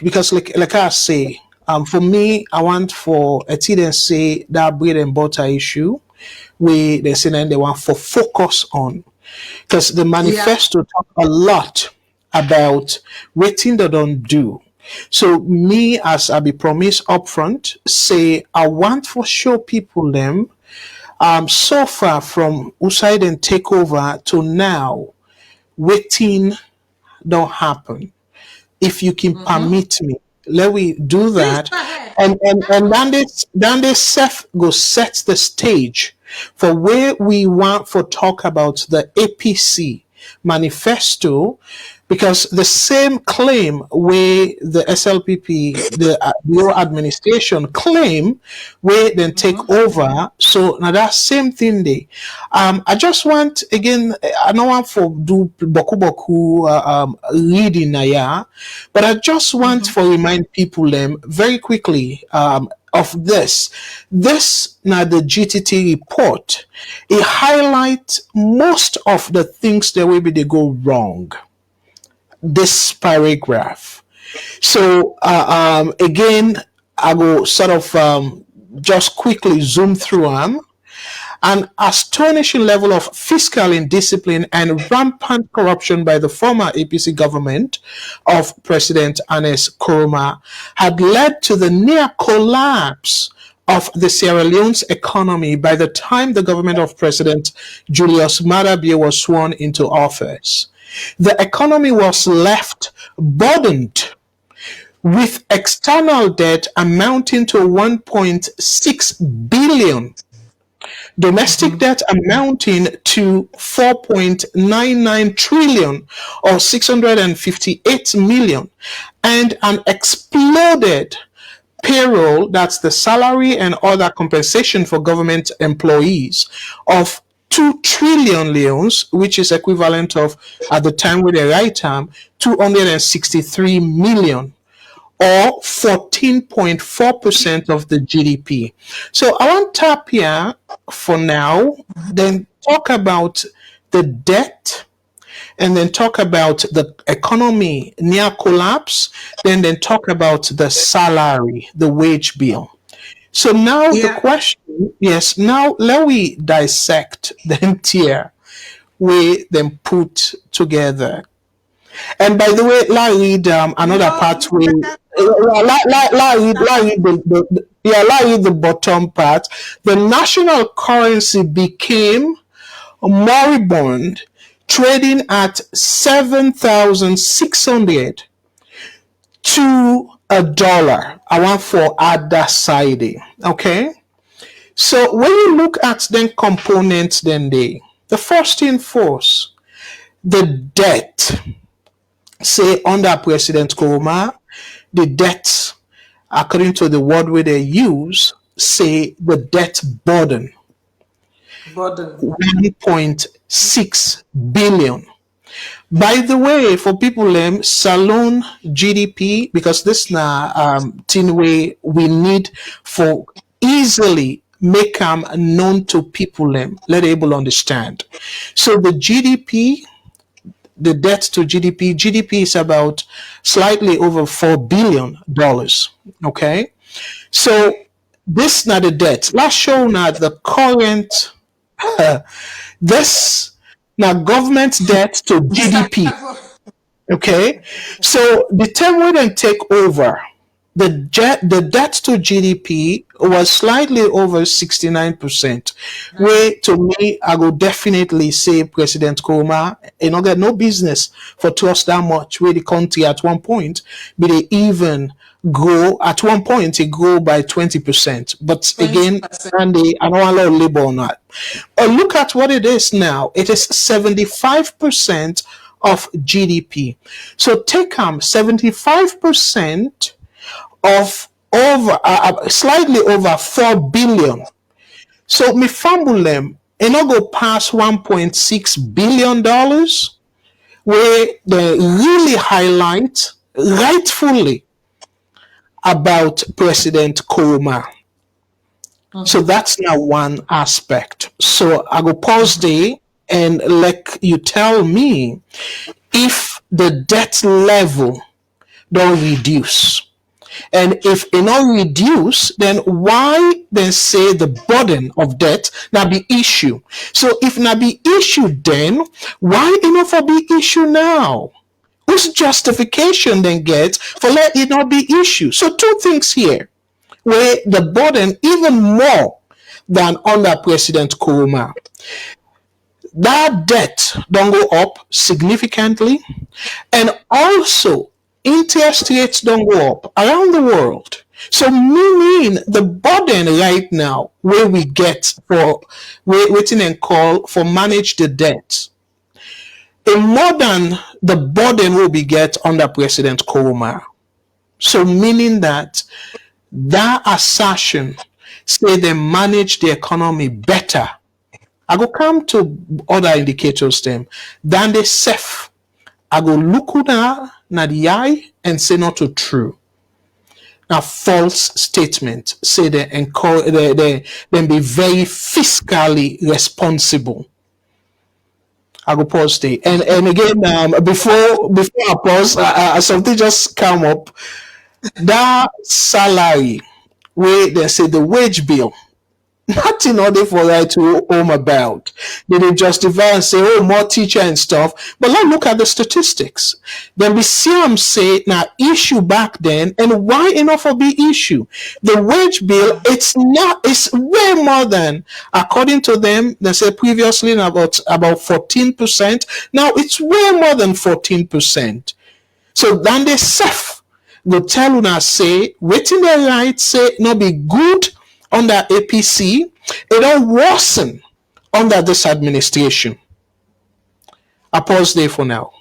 because like I say, for me, I want for a say that bread and butter issue where they say then they want for focus on, because the Yeah. manifesto talk a lot about waiting they don't do. So me, as I be promised upfront, say I want for show people them so far from outside and take over to now waiting don't happen. If you can Mm-hmm. permit me, let we do Please that. go ahead. And then they set the stage for where we want for talk about the APC manifesto, because the same claim where the SLPP, the Bureau administration claim, where then take Mm-hmm. over. So now that same thing they, I just want again, I don't want for do boku boku reading na yeah, but I just want Mm-hmm. to remind people them very quickly of this. This now the GTT report. It highlights most of the things that will be they go wrong. This paragraph. So again, I will sort of just quickly zoom through them. An astonishing level of fiscal indiscipline and rampant corruption by the former APC government of President Ernest Koroma had led to the near collapse of the Sierra Leone's economy by the time the government of President Julius Maada Bio was sworn into office. The economy was left burdened with external debt amounting to 1.6 billion, domestic Mm-hmm. debt amounting to 4.99 trillion or 658 million, and an exploded payroll, that's the salary and other compensation for government employees, of 2 trillion leons, which is equivalent of, at the time with the right term, 263 million, or 14.4% of the GDP. So I want to tap here for now, then talk about the debt, and then talk about the economy near collapse, then talk about the salary, the wage bill. So now the Yeah. question, yes, now let we dissect them tier we then put together. And by the way, let read another part You where better not let read let read the bottom part. The national currency became moribund, trading at 7,600 to a dollar. I want for other side. Okay. So when you look at then components, then the first thing first, the debt. Say under President Koroma, the debt, according to the word where they use, say the debt burden, burden. 1.6 billion. By the way, for people Salone GDP, because this now thing way we need for easily make them known to people let able understand. So the GDP, the debt to GDP is about slightly over $4 billion. Okay, so this not the debt. Let's show now the current. This now government debt to GDP. Okay, so the term we then take over. The debt to GDP was slightly over 69%. Nine. Where to me, I will definitely say President Koma, get no business for trust that much. Where the country at one point, but they even grow at one point, it grow by 20%. But again, 20%. and I don't allow labor on that. Look at what it is now. It is 75% of GDP. So take 75% of over slightly over 4 billion. So me fumble them and not go past $1.6 billion, where they really highlight rightfully about President Koroma. So Mm-hmm. that's now one aspect. So I go pause there and let you tell me if the debt level don't reduce. And if it not reduce, then why then say the burden of debt now be issue? So if now be issue, then why enough for be issue now? Whose justification then get for let it not be issue? So two things here where the burden even more than under President Kuruma. That debt don't go up significantly, and also interest rates don't go up around the world. So meaning the burden right now where we get for waiting and call for manage the debt, a more than the burden will be get under President Kuruma. So meaning that assertion say they manage the economy better. I go come to other indicators them than they self. I go look na the eye and say not to true. A false statement say they encourage they be very fiscally responsible. I go pause there. And again, before I pause, something just come up. That salary where they say the wage bill, nothing other for right to home about. They justify and say, oh, more teacher and stuff. But let's look at the statistics. Then we see them say, now issue back then, and why enough for be issue? The wage bill, it's way more than, according to them, they said previously about 14%. Now it's way more than 14%. So then they self go tell una say, waiting the right say not be good under APC, it don't worsen under this administration. I pause there for now.